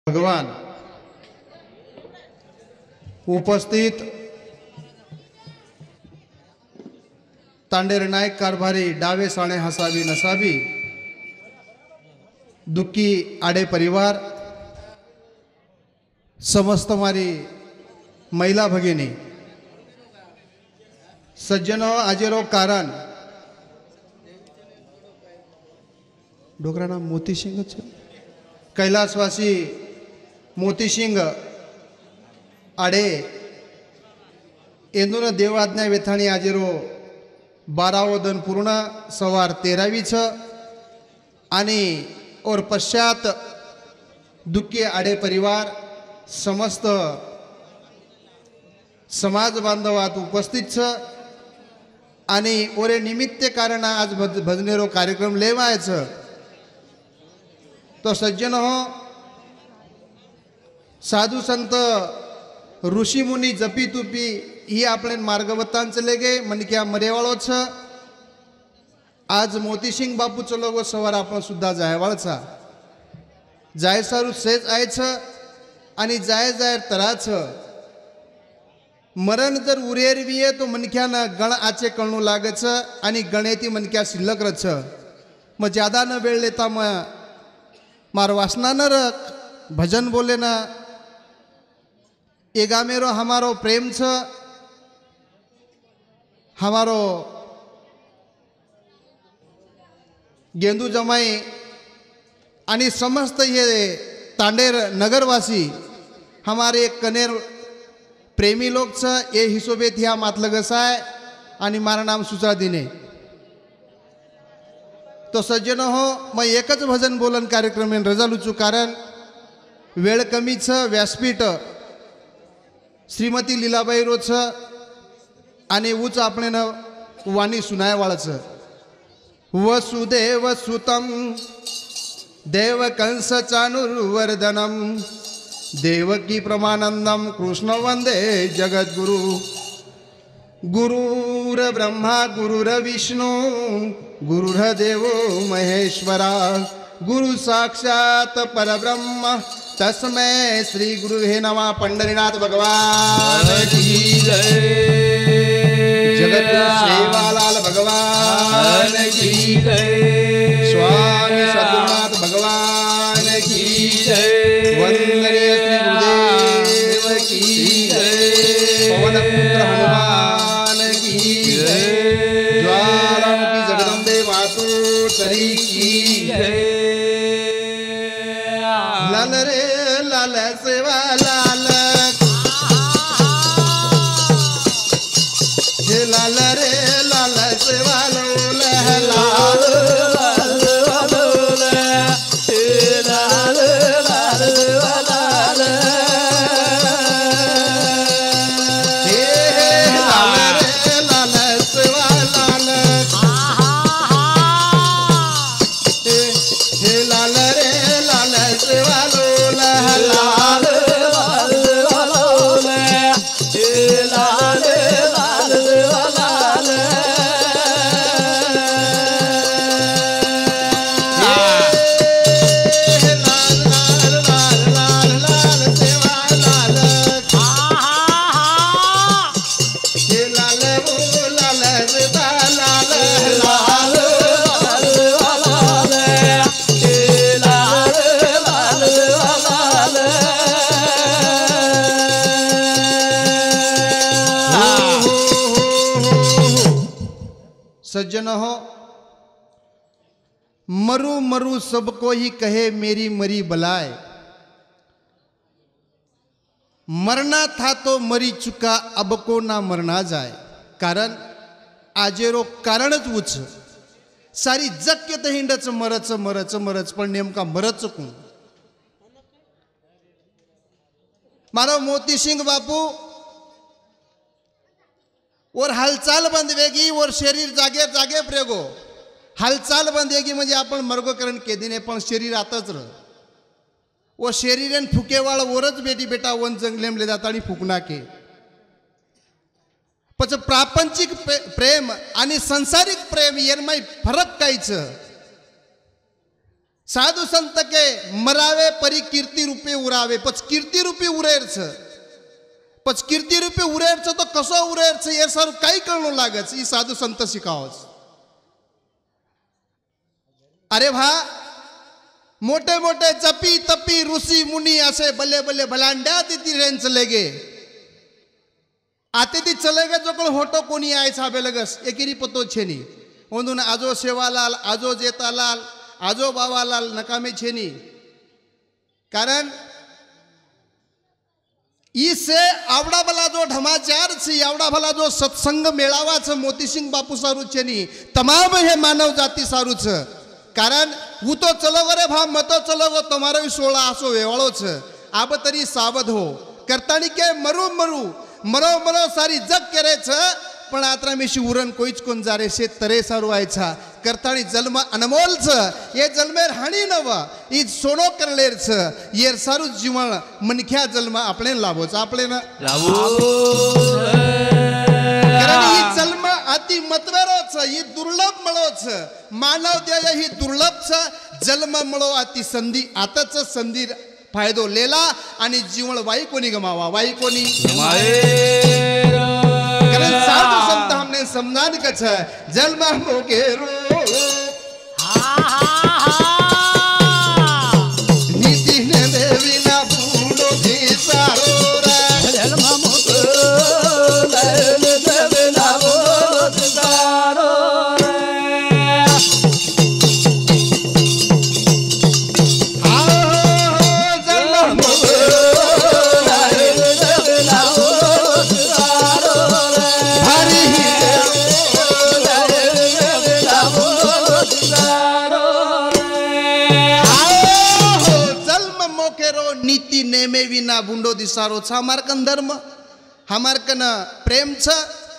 भगवान उपस्थित तांडेर नायक कारभारी डावे साणे हसावी नसावी दुखी आडे परिवार समस्त मारी महिला भगिनी सज्जनो आजेरो कारण डोकरा नाम मोती सिंह कैलासवासी मोती सिंह आडे एंदून देवाज्ञा वेथाणी आजेरो 12वो दिन पूर्ण सवार 13वीच आणि और पश्चात दुःखी आडे परिवार समस्त समाज बांधवात उपस्थित छ आणि ओरे निमित्त कारण आज भजनेरो कार्यक्रम लेवायच तो सज्जन हो साधु संत ऋषी मुनी जपी तुपी ही आपले मार्गवतांच लेगे मनक्या मरेवाळो छ आज मोतीसिंग बापूचं लोगो सवार आपण सुद्धा जायवाळचा जायसारू सेज आयछ आणि जाय जाय तराच मरण जर उरेरवीये तो मनक्याना गण आचे कळणू लागच आणि गणेती मनक्या शिल्लक रच मग ज्यादा न वेळ लेता मग मार वासना न रख भजन बोले ना एगामेरो हमारो प्रेम छ हमारो गेंदू जमाई आणि समस्त ये तांडेर नगरवासी हमारे कनेर प्रेमी लोग छ ये हिशोबे थिया मातलगसाय आणि मारा नाम सुचरा दिने तो सज्जन हो मैं एकच भजन बोलन कार्यक्रम में रजा लुचू कारण वेळ कमी छ व्यासपीठ श्रीमती लीलाबाई रोज आणि उच आपण वाणी सुनाय वाळच वसुदेव सुतम देव कंस चानुर्वर्धनम देवकी प्रमानंदम कृष्ण वंदे जगद्गुरु गुरुर ब्रह्मा गुरुर विष्णु गुरुर देवो महेश्वरा गुरु साक्षात परब्रह्म तस्मै श्री गुरुवे नमः। पंढरीनाथ भगवान की जय। जगद्गुरु सेवालाल भगवान की जय। स्वामी सद्गुरुनाथ भगवान की जय। वंदनीय श्री गुरुदेव की जय। पवनपुत्र हनुमान की जय। ज्वालामुखी जगदम्बे मातोश्री की जय। लाल रे लाल सेवा लाल हे लाल रे लाल सेवा लोल लाल हे लाल लाल लाल हे लाल रे लाल सेवा लाल हे लाल रे लाल सेवा लोल लाल सज्जन हो मरु मरु सबको ही कहे मेरी मरी बलाए मरना था तो मरी चुका अब को ना मरना जाए कारण आजेरो कारणच उच सारी जक्यत हिंडच मरच मरच मरच पण नेमका मरच कोण मारो मोती सिंह बापू और हालचाल बंदवेगी और शरीर जागे जागे प्रेगो हालचाल बंदेगी म्हणजे आपण मर्गकरण केदीने पण शरीर आताच रह वो शरीरन फुकेवाळ वरच बेटी बेटा वन जंगलेमले जाता आणि फुकना के पच प्रापंचिक प्रेम आणि संसारिक प्रेम येरमाई फरक काहीच साधू संत के मरावे परी कीर्ती रूपे उरावे पच कीर्ती रूपी उरेरच पच कीर्ती रूपी उरेरच तो कसो उरेरच ये सर काही कळणं लागच ही साधू संत शिकावच अरे भा मोठे मोठे जपी तपी ऋषी मुनी असे बल्ले बल्ले भलांड्या तिथे रेंच लेगे आते ती चलेगे जो कोण होटो कोणी आहे छाबे लगस एकेरी पतो छेनी ओंदून आजो सेवालाल आजो जेतालाल आजो बावालाल नकामे छेनी कारण इसे आवडा भला जो ढमाचार छी आवडा भला जो सत्संग मेळावा छ मोतीसिंग बापू सारू छेनी तमाम हे मानव जाती सारू छ कारण वो तो चलो रे भा मतो चलो गो तुम्हारो भी 16 आसो वेवाळो छ आब तरी सावध हो करतानी के मरू मरू मरो मरो सारी जग करे छ पण आत्रा मेशी उरण कोईच कोण जारे से तरे सारू आहे छा करतानी जन्म अनमोल छ ये जन्मेर हानी नव ई सोनो करलेर छ ये सारू जीवन मनख्या जन्म आपले लाभो छ आपले न लाभो कारण ई जन्म अति मतवेरो छ ई दुर्लभ मळो छ मानव देह ही दुर्लभ छ जन्म मळो अति संधी आताच संधी फायदो लेला आणि जीवन वाई कोणी गमावा वाई कोणी कारण साधू संत हमने समझान कछ जन्म मोके रो नीति ने देवी ना बूढ़ो दी सारो रे जन्म मोके देवी ना बूढ़ो दी सारो नीति नेमे विना बुंडो दिसारो छ हमारकन धर्म हमारकन प्रेम छ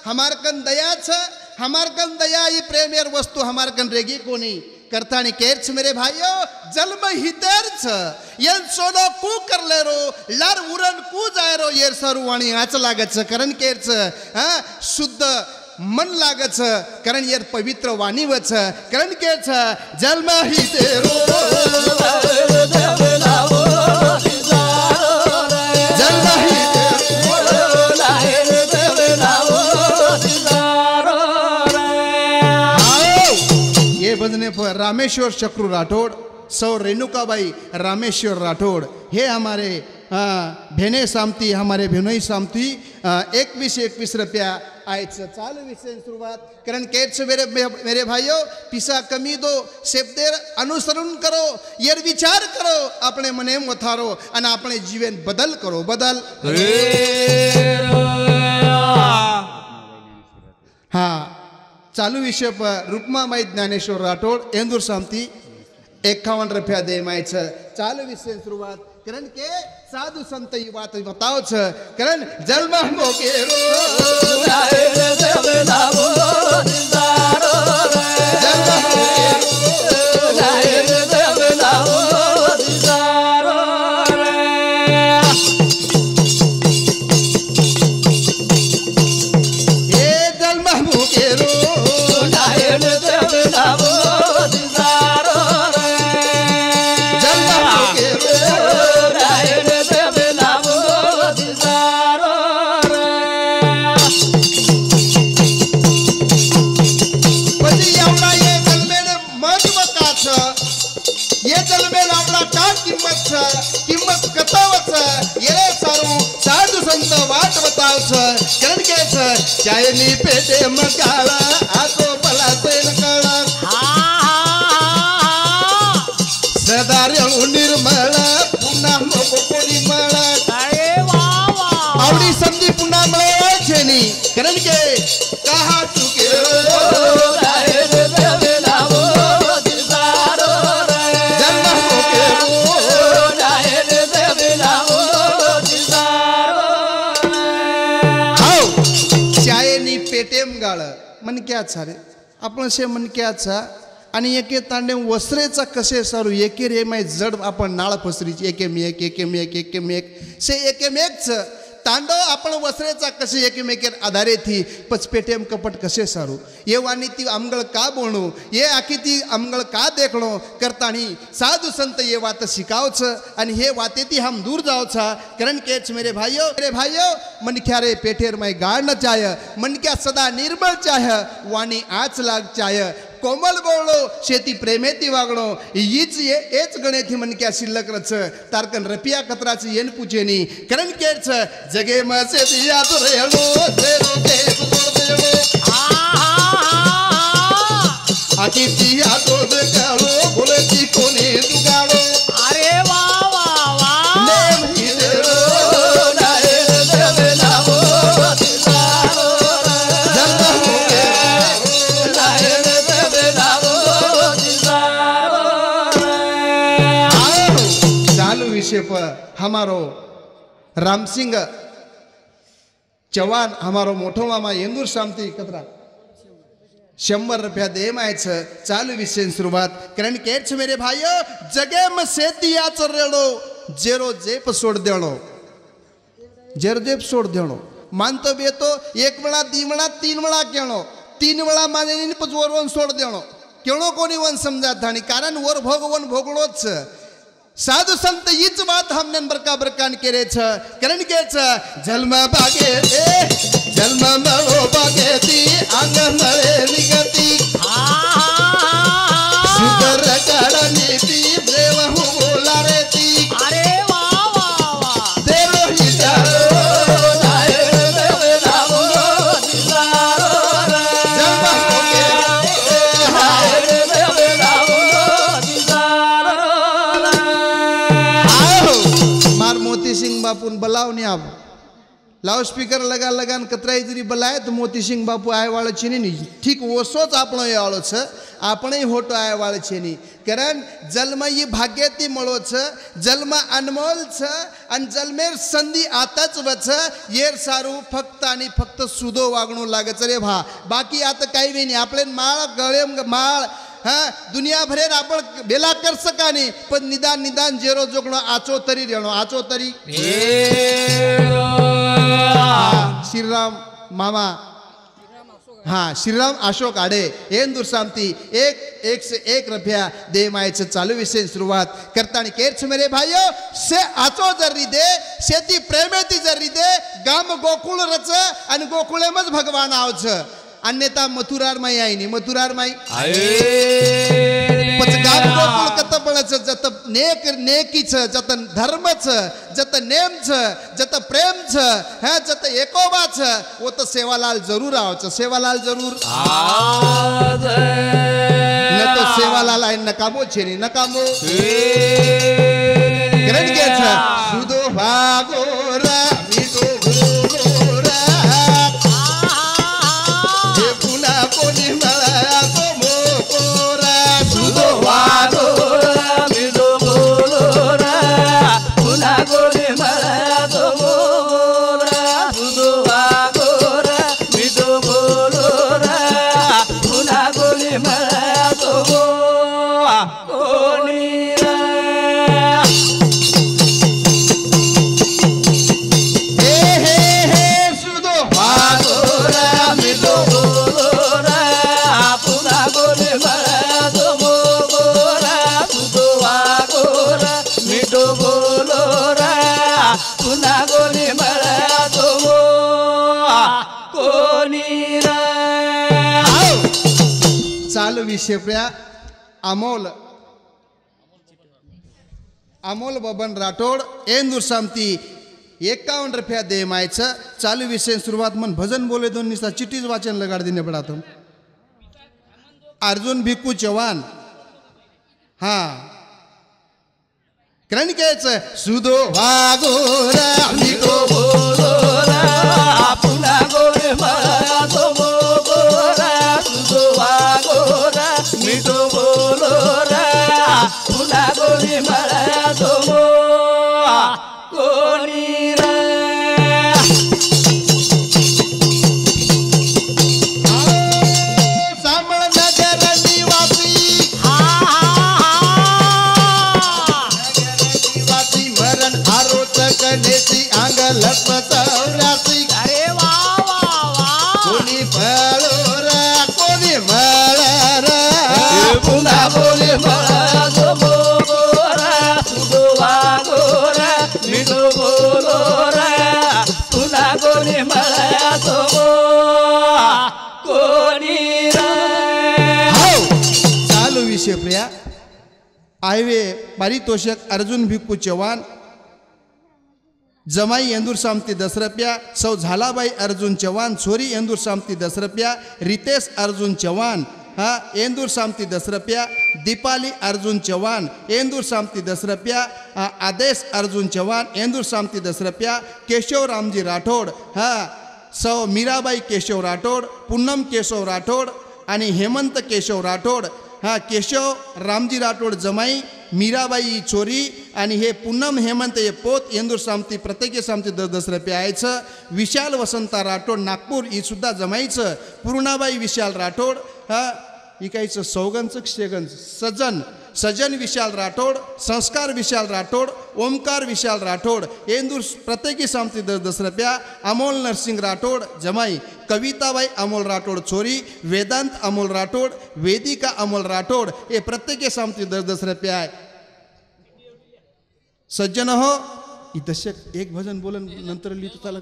हमारकन दया छ हमारकन दया ये प्रेम यार वस्तु हमारकन रेगी कोनी करतानी केर छ मेरे भाइयों जन्म हितेर छ ये सोनो कू कर ले रो लार उरन कू जाय रो ये सरुवाणी आच लागत छ कारण केर छ हां शुद्ध मन लागत छ कारण ये पवित्र वाणी वच कारण केर छ जन्म हितेरो बजने पर रामेश्वर चक्रू राठौड़ सौ रेणुकाबाई रामेश्वर राठौड़ हे हमारे भेने सामती हमारे भेनोई सामती 21 रुपया आयच चालू विषय सुरुवात कारण केच मेरे भाइयों पिसा कमी दो शब्देर अनुसरण करो यार विचार करो अपने मने मथारो आणि अपने जीवन बदल करो बदल हाँ चालू विषय पर रुक्माबाई ज्ञानेश्वर राठौड़ इंदूर सामती 51 रुपया दे माय छ चालू विषय शुरुआत कारण के साधु संत ये बात बताओ छ कारण जन्म मोके रो किंमत कतावच ये सारू साधू संत वाट बतावच कारण के चायनी पेटे मकाळा आतो भला तेल काळा सदा रे निर्मळ पुन्हा कोणी मळा आवडी संधी पुन्हा मळ छेनी कारण के कहा चुके पेटेम गाळ मन क्या रे आपण से मन क्या आणि एके तांडे वस्त्रेचा कसे सारू एके रे माय जड आपण नाळ पसरीची एकेम एक से एकेम एक तांडव आपण वसरेचा कसे एकमेकेर आधारे थी पचपेटेम कपट कसे सारू ये वाणी ती आमगळ का बोलणो ये आखी ती आमगळ का देखणो करतानी साधु संत ये वात शिकावच आणि हे वाते ती हम दूर जावचा कारण केच मेरे भाइयों मन क्या रे पेटेर में गाड़ न चाय मन क्या सदा निर्मल चाह वाणी आच लाग चाय कोमल बोलो शेती प्रेमेती वागणो हीच एच गणेथी मन क्या शिल्लक रच तारकन रपिया कतराच येन पूजेनी कारण केच जगे मसे दिया तो रेलो तेरो के बोलदेलो आकी दिया तो काळो बोलती कोणी दुगाळो अरे वा वा वा नेम हिदेरो नाए देवे नावो दिलारो जन्म होगे नाए देवे नावो दिलारो चालू विषय पर हमारो राम सिंह चव्हाण हमारो मोठो मामा येंदूर शांती कतरा 100 रुपया दे मायचं चालू विषय सुरुवात कारण केच मेरे भाइयो जगे में सेतिया चरेड़ो जेरो जेप सोड़ देणो जेरो जेप सोड़ देणो मानतो बे तो एक वेळा 2 वेळा 3 वेळा केणो 3 वेळा माने नी पच वरवन सोड़ देणो केणो कोणी वन समजात आणि कारण वर भगवन भोगळोच साधु संत हीच बात हमने बरका केरे छ कारण के छ जन्म बागे जन्म मळो बागे ती अंग मळे निगती सुंदर काढणी ती देव हो बोला रे ती अरे वा वा वा देरो हिजारो नाय देवे नावो दिलारो जन्म होगे हाय देवे नावो दिलारो मार मोती सिंह बापून बलावनी आप लाउड स्पीकर लगा लगान कतराई जरी बलाय तो मोती सिंह बापू आय वाळ छेनी ठीक ओसोच आपण याळो छ आपणही होटो आय वाळ छेनी कारण जन्म ही भाग्यती मळो छ जन्म अनमोल छ आणि जन्मेर संधी आताच वच येर सारू फक्त आणि फक्त सुदो वागणू लागच रे भा बाकी आता काही वेणी आपले माळ गळे माळ हाँ दुनिया भरेर आपण बेला कर सका नहीं पर निदान निदान जेरो जोगणो आचो तरी रेणो आचो तरी श्रीराम मामा हाँ श्रीराम अशोक आडे येंदूर सामती एक से 1 रुपया दे मायच चालू विषय सुरुवात करतानी केर्च मेरे भाइयों से आचो जर्री दे शेती प्रेमेती जर्री दे गाम गोकुळ रच आणि गोकुळेमच भगवान आवच अन्यथा मथुरार माई आई नहीं मथुरार माई पच गाम गोकुळ कत पळच जत नेकी छ जत धर्म छ जत नेम छ जत प्रेम छ है जत एकोबा छ वो तो सेवालाल जरूर आवच सेवालाल जरूर न तो सेवालाल आई नकामो छेनी नकामो ग्रहण के छ सुदो भागोरा मिटो भोगोरा ये पुना कोनी मला तो मोकोरा सुदो वागोरा मिदो बोलोरा पुना गोले मला तो मोरा सुदो वागोरा मिदो बोलोरा पुना गोले मला तो मोरा कोनीरा हे सुदो वागोरा मिदो बोलोरा पुना गोले मला तो मोरा सुदो वागोरा मिदो बोलोरा पुना गोले मला तो मोरा कोनीरा चालू विषय प्रिया अमोल बबन राठोड येंदूर सामती 51 रुपया दे मायचं चालू विषय सुरुवात मन भजन बोले दोन निसा चिट्टीज वाचन लगाड देने पड़ा तुम अर्जुन भिक्कू चव्हाण हाँ कारण केच सुदो वागोरा मिदो बोलोरा पुना गोले मला तो मोरा सुदो वागोरा मिदो बोलोरा पुना गोले मला तो मोरा कोनीरा सामळ नगर निवासी निवासी मरण आरोचक नेसी अंग शेपऱ्या आयवे पारितोषक अर्जुन भिक्खू चव्हाण जमाई येंदूर सामती 10 रुपया सौ झालाबाई अर्जुन चव्हाण छोरी येंदूर सामती 10 रुपया रितेश अर्जुन चव्हाण येंदूर सामती 10 रुपया दीपाली अर्जुन चव्हाण येंदूर सामती 10 रुपया आदेश अर्जुन चव्हाण येंदूर सामती 10 रुपया केशव रामजी राठोड सौ मीराबाई केशव राठोड पूनम केशव राठोड आणि हेमंत केशव राठोड केशव रामजी राठोड जमाई मीराबाई छोरी आणि हे पूनम हेमंत हे पोत येंदूर सामती प्रत्येकी सामती 10 रुपये यायचं विशाल वसंता राठोड नागपूर ही सुद्धा जमाईचं पूर्णाबाई विशाल राठोड इकायचं सौगंच शेगंच सजन विशाल राठोड संस्कार विशाल राठोड ओमकार विशाल राठोड येंदूर प्रत्येकी सामती 10 रुपया अमोल नरसिंग राठोड जमाई कविताबाई अमोल राठोड छोरी वेदांत अमोल राठोड वेदिका अमोल राठोड हे प्रत्येकी सामती 10 रुपया आहे सज्जन हो इथं एक भजन बोलन नंतर लिहितो त्याला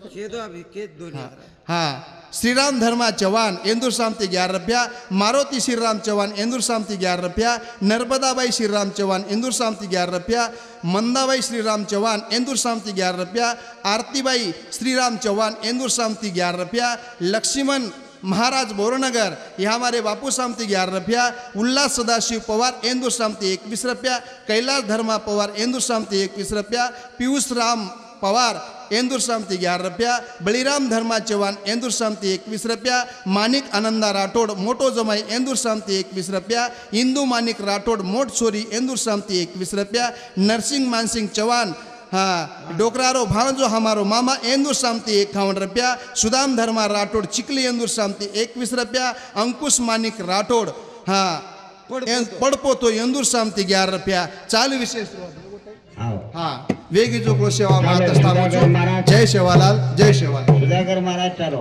हाँ श्रीराम धर्मा चव्हाण येंदूर सामती 11 रुपया मारुति श्रीराम चव्हाण येंदूर सामती 11 रुपया नर्मदाबाई श्रीराम चव्हाण येंदूर सामती 11 रुपया मंदाबाई श्रीराम चव्हाण येंदूर सामती 11 रुपया आरतीबाई श्रीराम चव्हाण येंदूर सामती 11 रुपया लक्ष्मण महाराज बोरनगर ये हमारे बापू सामती 11 रुपया उल्लास सदाशिव पवार येंदूर सामती 21 रुपया कैलाश धर्मा पवार येंदूर सामती 21 रुपया पीयूष राम पवार येंदूर सामती 11 रुपया बळीराम धर्मा चव्हाण येंदूर सामती 21 रुपया मानिक आनंदा राठोड मोटो जमाई येंदूर सामती 21 रुपया इंदू मानिक राठोड मोट छोरी येंदूर सामती 21 रुपया नरसिंह मानसिंह चव्हाण डोकरारो भाणजो हमारो मामा येंदूर सामती 51 रुपया सुदाम धर्मा राठोड चिखली येंदूर सामती 21 रुपया अंकुश मानिक राठोड पडपो तो येंदूर सामती 11 रुपया चालू विशेष वेगी जो सेवा जय सेवालाल जय सेवालाल सुधाकर महाराज चालो